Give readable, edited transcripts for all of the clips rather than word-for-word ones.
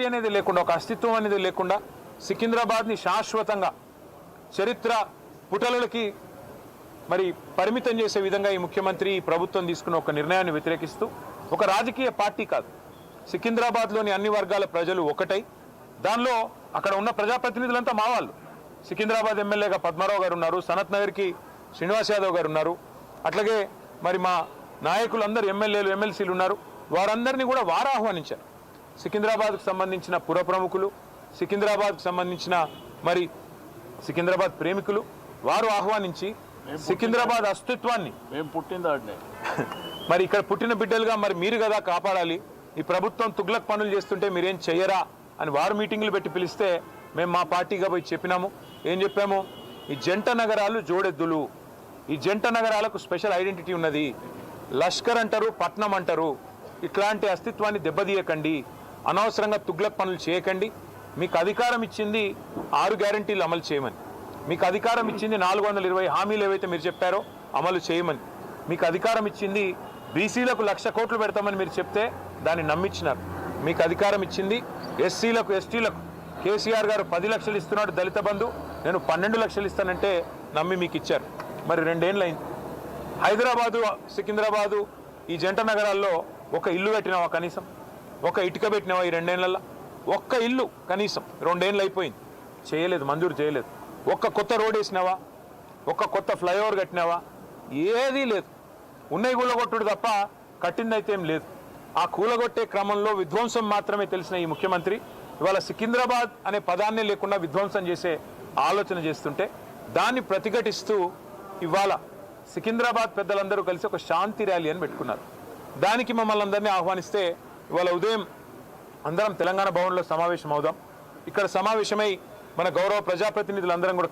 అనేది లేకుండా ఒక అస్తిత్వం అనేది లేకుండా సికింద్రాబాద్ని శాశ్వతంగా చరిత్ర పుటలకి మరి పరిమితం చేసే విధంగా ఈ ముఖ్యమంత్రి ఈ ప్రభుత్వం తీసుకున్న ఒక నిర్ణయాన్ని వ్యతిరేకిస్తూ ఒక రాజకీయ పార్టీ కాదు, సికింద్రాబాద్లోని అన్ని వర్గాల ప్రజలు ఒకటై దానిలో అక్కడ ఉన్న ప్రజాప్రతినిధులంతా మా వాళ్ళు. సికింద్రాబాద్ ఎమ్మెల్యేగా పద్మారావు గారు ఉన్నారు, సనత్ నగర్కి శ్రీనివాస్ యాదవ్ గారు ఉన్నారు, అట్లాగే మరి మా నాయకులందరూ ఎమ్మెల్యేలు ఎమ్మెల్సీలు ఉన్నారు. వారందరినీ కూడా వారు ఆహ్వానించారు. సికింద్రాబాద్కు సంబంధించిన పుర ప్రముఖులు, సికింద్రాబాద్కు సంబంధించిన మరి సికింద్రాబాద్ ప్రేమికులు వారు ఆహ్వానించి సికింద్రాబాద్ అస్తిత్వాన్ని మరి ఇక్కడ పుట్టిన బిడ్డలుగా మరి మీరు కదా కాపాడాలి, ఈ ప్రభుత్వం తుగ్లక్ పనులు చేస్తుంటే మీరేం చెయ్యరా అని వారు మీటింగ్లు పెట్టి పిలిస్తే మేము మా పార్టీగా పోయి చెప్పినాము. ఏం చెప్పాము? ఈ జంట నగరాలు జోడెద్దులు, ఈ జంట నగరాలకు స్పెషల్ ఐడెంటిటీ ఉన్నది. లష్కర్ అంటారు, పట్నం అంటారు. ఇట్లాంటి అస్తిత్వాన్ని దెబ్బతీయకండి, అనవసరంగా తుగ్లక్ పనులు చేయకండి. మీకు అధికారం ఇచ్చింది 6 గ్యారంటీలు అమలు చేయమని, మీకు అధికారం ఇచ్చింది 420 హామీలు ఏవైతే మీరు చెప్పారో అమలు చేయమని, మీకు అధికారం ఇచ్చింది బీసీలకు 1,00,000 కోట్లు పెడతామని మీరు చెప్తే దాన్ని నమ్మించినారు. మీకు అధికారం ఇచ్చింది ఎస్సీలకు ఎస్టీలకు కేసీఆర్ గారు 10 లక్షలు ఇస్తున్నాడు దళిత బంధు, నేను 12 లక్షలు ఇస్తానంటే నమ్మి మీకు ఇచ్చారు. మరి 2 ఏళ్ళు అయింది. హైదరాబాదు సికింద్రాబాదు ఈ జంట నగరాల్లో ఒక ఇల్లు పెట్టినావా? కనీసం ఒక ఇటుక పెట్టినావా ఈ 2 ఏళ్లలో? ఒక్క ఇల్లు కనీసం 2 ఏళ్ళు అయిపోయింది, చేయలేదు, మంజూరు చేయలేదు. ఒక్క కొత్త రోడ్ వేసినావా? ఒక్క కొత్త ఫ్లైఓవర్ కట్టినావా? ఏదీ లేదు. ఉన్నాయి కూలగొట్టుడు తప్ప కట్టిందైతే ఏం లేదు. ఆ కూలగొట్టే క్రమంలో విధ్వంసం మాత్రమే తెలిసిన ఈ ముఖ్యమంత్రి ఇవాళ సికింద్రాబాద్ అనే పదాన్నే లేకుండా విధ్వంసం చేసే ఆలోచన చేస్తుంటే దాన్ని ప్రతిఘటిస్తూ ఇవాళ సికింద్రాబాద్ పెద్దలందరూ కలిసి ఒక శాంతి ర్యాలీ అని పెట్టుకున్నారు. దానికి మమ్మల్ని అందరినీ ఆహ్వానిస్తే ఇవాళ ఉదయం అందరం తెలంగాణ భవన్లో సమావేశం అవుదాం, ఇక్కడ సమావేశమై మన గౌరవ ప్రజాప్రతినిధులందరం కూడా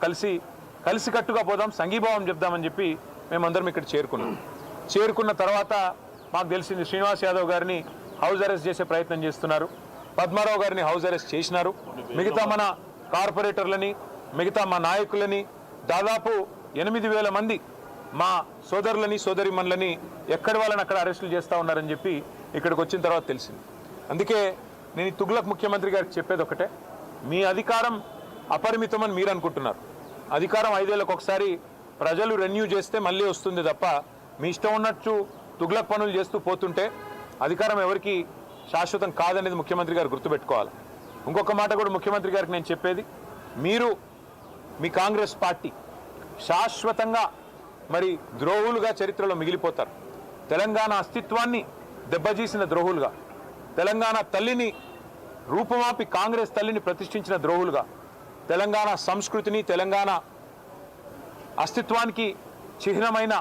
కలిసికట్టుగా పోదాం, సంఘీభావం చెప్దామని చెప్పి మేమందరం ఇక్కడ చేరుకున్న తర్వాత మాకు తెలిసింది శ్రీనివాస్ యాదవ్ గారిని హౌస్ అరెస్ట్ చేసే ప్రయత్నం చేస్తున్నారు, పద్మారావు గారిని హౌస్ అరెస్ట్ చేసినారు, మిగతా మన కార్పొరేటర్లని మిగతా మా నాయకులని దాదాపు 8,000 మంది మా సోదరులని సోదరిమణులని ఎక్కడి వాళ్ళని అక్కడ అరెస్టులు చేస్తూ ఉన్నారని చెప్పి ఇక్కడికి వచ్చిన తర్వాత తెలిసింది. అందుకే నేను ఈ తుగ్లక్ ముఖ్యమంత్రి గారికి చెప్పేది ఒకటే, మీ అధికారం అపరిమితమని మీరు అనుకుంటున్నారు. అధికారం 5 ఏళ్లకు ఒకసారి ప్రజలు రెన్యూ చేస్తే మళ్ళీ వస్తుంది తప్ప మీ ఇష్టం ఉన్నట్టు తుగ్లక్ పనులు చేస్తూ పోతుంటే అధికారం ఎవరికి శాశ్వతం కాదనేది ముఖ్యమంత్రి గారు గుర్తుపెట్టుకోవాలి. ఇంకొక మాట కూడా ముఖ్యమంత్రి గారికి నేను చెప్పేది, మీరు మీ కాంగ్రెస్ పార్టీ శాశ్వతంగా మరి ద్రోహులుగా చరిత్రలో మిగిలిపోతారు. తెలంగాణ అస్తిత్వాన్ని దెబ్బతీసిన ద్రోహులుగా, తెలంగాణ తల్లిని రూపుమాపి కాంగ్రెస్ తల్లిని ప్రతిష్ఠించిన ద్రోహులుగా, తెలంగాణ సంస్కృతిని తెలంగాణ అస్తిత్వానికి చిహ్నమైన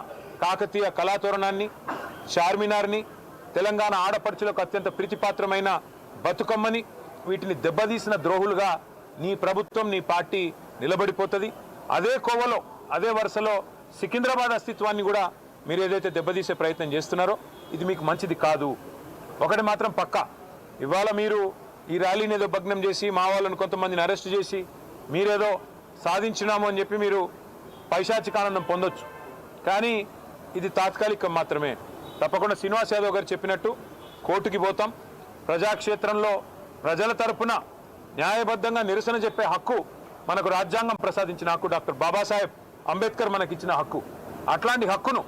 కాకతీయ కళాతోరణాన్ని, చార్మినార్ని, తెలంగాణ ఆడపడుచులకు అత్యంత ప్రీతిపాత్రమైన బతుకమ్మని, వీటిని దెబ్బతీసిన ద్రోహులుగా నీ ప్రభుత్వం నీ పార్టీ నిలబడిపోతుంది. అదే కోవలో అదే వరుసలో సికింద్రాబాద్ అస్తిత్వాన్ని కూడా మీరు ఏదైతే దెబ్బతీసే ప్రయత్నం చేస్తున్నారో ఇది మీకు మంచిది కాదు. ఒకటి మాత్రం పక్కా, ఇవాళ మీరు ఈ ర్యాలీని ఏదో భగ్నం చేసి మా వాళ్ళని కొంతమందిని అరెస్ట్ చేసి మీరేదో సాధించినాము అని చెప్పి మీరు పైశాచికానందం పొందొచ్చు, కానీ ఇది తాత్కాలికం మాత్రమే. తప్పకుండా శ్రీనివాస్ యాదవ్ గారు చెప్పినట్టు కోర్టుకి పోతాం. ప్రజాక్షేత్రంలో ప్రజల తరపున న్యాయబద్ధంగా నిరసన చెప్పే హక్కు మనకు రాజ్యాంగం ప్రసాదించిన హక్కు, డాక్టర్ బాబాసాహెబ్ అంబేద్కర్ మనకిచ్చిన హక్కు. అట్లాంటి హక్కును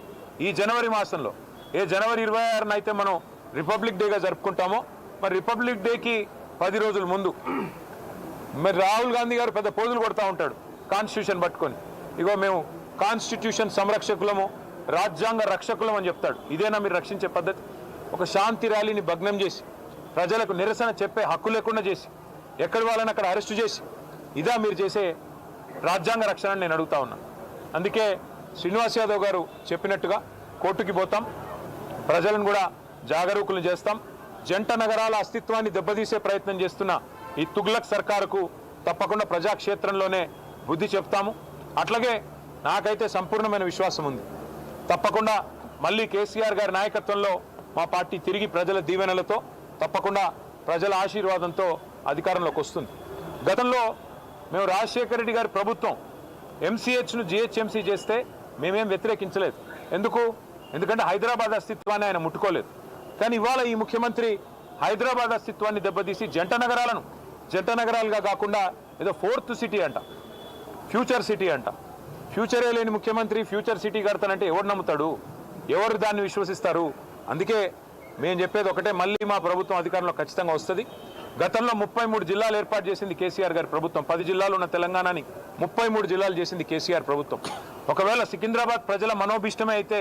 ఈ జనవరి మాసంలో ఏ జనవరి 26న అయితే మనం రిపబ్లిక్ డేగా జరుపుకుంటామో, మరి రిపబ్లిక్ డేకి 10 రోజుల ముందు మరి రాహుల్ గాంధీ గారు పెద్ద పోజులు కొడతా ఉంటాడు కాన్స్టిట్యూషన్ పట్టుకొని, ఇగో మేము కాన్స్టిట్యూషన్ సంరక్షకులము రాజ్యాంగ రక్షకులం అని చెప్తాడు. ఇదేనా మీరు రక్షించే పద్ధతి? ఒక శాంతి ర్యాలీని భగ్నం చేసి ప్రజలకు నిరసన చెప్పే హక్కు లేకుండా చేసి ఎక్కడి వాళ్ళని అక్కడ అరెస్టు చేసి ఇదా మీరు చేసే రాజ్యాంగ రక్షణ నేను అడుగుతా ఉన్నా. అందుకే శ్రీనివాస్ యాదవ్ గారు చెప్పినట్టుగా కోర్టుకి పోతాం, ప్రజలను కూడా జాగరూకులు చేస్తాం. జంట నగరాల అస్తిత్వాన్ని దెబ్బతీసే ప్రయత్నం చేస్తున్న ఈ తుగ్లక్ సర్కారుకు తప్పకుండా ప్రజాక్షేత్రంలోనే బుద్ధి చెప్తాము. అట్లాగే నాకైతే సంపూర్ణమైన విశ్వాసం ఉంది, తప్పకుండా మళ్ళీ కేసీఆర్ గారి నాయకత్వంలో మా పార్టీ తిరిగి ప్రజల దీవెనలతో తప్పకుండా ప్రజల ఆశీర్వాదంతో అధికారంలోకి వస్తుంది. గతంలో మేము రాజశేఖర రెడ్డి గారి ప్రభుత్వం ఎంసీహెచ్ను జిహెచ్ఎంసీ చేస్తే మేమేం వ్యతిరేకించలేదు. ఎందుకంటే హైదరాబాద్ అస్తిత్వాన్ని ఆయన ముట్టుకోలేదు. కానీ ఇవాళ ఈ ముఖ్యమంత్రి హైదరాబాద్ అస్తిత్వాన్ని దెబ్బతీసి జంట నగరాలుగా కాకుండా ఏదో ఫోర్త్ సిటీ అంట, ఫ్యూచర్ సిటీ అంట. ఫ్యూచరే లేని ముఖ్యమంత్రి ఫ్యూచర్ సిటీ కడతానంటే ఎవరు నమ్ముతాడు? ఎవరు దాన్ని విశ్వసిస్తారు? అందుకే మేము చెప్పేది ఒకటే, మళ్ళీ మా ప్రభుత్వం అధికారంలో ఖచ్చితంగా వస్తుంది. గతంలో 33 జిల్లాలు ఏర్పాటు చేసింది కేసీఆర్ గారి ప్రభుత్వం. 10 జిల్లాలు ఉన్న తెలంగాణని 33 జిల్లాలు చేసింది కేసీఆర్ ప్రభుత్వం. ఒకవేళ సికింద్రాబాద్ ప్రజల మనోభిష్టమే అయితే,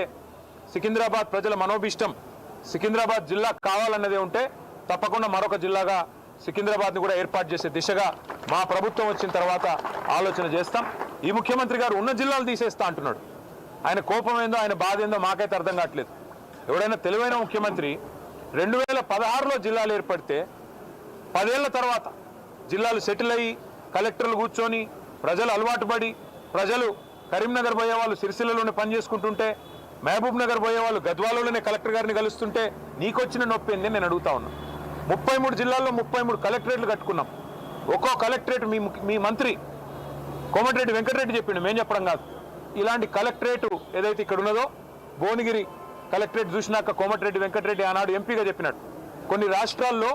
సికింద్రాబాద్ ప్రజల మనోభిష్టం సికింద్రాబాద్ జిల్లా కావాలన్నదే ఉంటే తప్పకుండా మరొక జిల్లాగా సికింద్రాబాద్ని కూడా ఏర్పాటు చేసే దిశగా మా ప్రభుత్వం వచ్చిన తర్వాత ఆలోచన చేస్తాం. ఈ ముఖ్యమంత్రి గారు ఉన్న జిల్లాలు తీసేస్తా అంటున్నాడు. ఆయన కోపం ఏందో, ఆయన బాధ ఏందో మాకైతే అర్థం కావట్లేదు. ఎవడైనా తెలివైన ముఖ్యమంత్రి 2016లో జిల్లాలు ఏర్పడితే 10 ఏళ్ల తర్వాత జిల్లాలు సెటిల్ అయ్యి కలెక్టర్లు కూర్చొని ప్రజలు అలవాటు పడి, ప్రజలు కరీంనగర్ పోయే వాళ్ళు సిరిసిల్లలోనే పనిచేసుకుంటుంటే, మహబూబ్ నగర్ పోయే వాళ్ళు గద్వాలలోనే కలెక్టర్ గారిని కలుస్తుంటే నీకొచ్చిన నొప్పి ఏంది నేను అడుగుతా ఉన్నా. 33 జిల్లాల్లో 33 కలెక్టరేట్లు కట్టుకున్నాం. ఒక్కో కలెక్టరేట్ మీ మంత్రి కోమటిరెడ్డి వెంకటరెడ్డి చెప్పిండు, మేము చెప్పడం కాదు. ఇలాంటి కలెక్టరేటు ఏదైతే ఇక్కడ ఉన్నదో, భువనగిరి కలెక్టరేట్ చూసినాక కోమటిరెడ్డి వెంకటరెడ్డి ఆనాడు ఎంపీగా చెప్పినాడు, కొన్ని రాష్ట్రాల్లో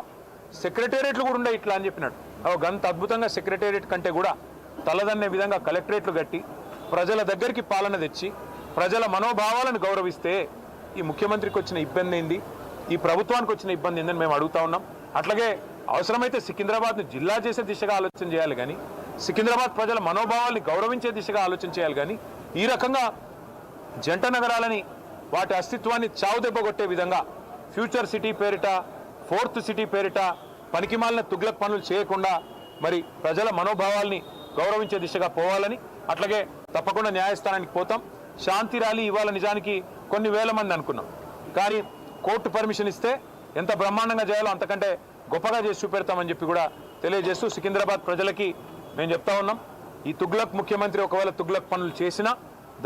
సెక్రటేరియట్లు కూడా ఉండే ఇట్లా అని చెప్పినాడు. గంత అద్భుతంగా సెక్రటేరియట్ కంటే కూడా తలదన్నే విధంగా కలెక్టరేట్లు కట్టి ప్రజల దగ్గరికి పాలన తెచ్చి ప్రజల మనోభావాలను గౌరవిస్తే ఈ ముఖ్యమంత్రికి వచ్చిన ఇబ్బంది ఏంది, ఈ ప్రభుత్వానికి వచ్చిన ఇబ్బంది ఏందని మేము అడుగుతా ఉన్నాం. అట్లాగే అవసరమైతే సికింద్రాబాద్ని జిల్లా చేసే దిశగా ఆలోచన చేయాలి కానీ, సికింద్రాబాద్ ప్రజల మనోభావాల్ని గౌరవించే దిశగా ఆలోచన చేయాలి కానీ, ఈ రకంగా జంట నగరాలని వాటి అస్తిత్వాన్ని చావుదెబ్బగొట్టే విధంగా ఫ్యూచర్ సిటీ పేరిట, ఫోర్త్ సిటీ పేరిట పనికిమాలిన తుగ్లక్ పనులు చేయకుండా మరి ప్రజల మనోభావాల్ని గౌరవించే దిశగా పోవాలని, అట్లాగే తప్పకుండా న్యాయస్థానానికి పోతాం. శాంతి ర్యాలీ ఇవాళ నిజానికి కొన్ని వేల మంది అనుకున్నాం, కానీ కోర్టు పర్మిషన్ ఇస్తే ఎంత బ్రహ్మాండంగా చేయాలో అంతకంటే గొప్పగా చేసి చూపెడతామని చెప్పి కూడా తెలియజేస్తూ సికింద్రాబాద్ ప్రజలకి మేము చెప్తా ఉన్నాం, ఈ తుగ్లక్ ముఖ్యమంత్రి ఒకవేళ తుగ్లక్ పనులు చేసినా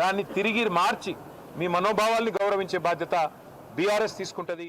దాన్ని తిరిగి మార్చి మీ మనోభావాల్ని గౌరవించే బాధ్యత బీఆర్ఎస్ తీసుకుంటుంది.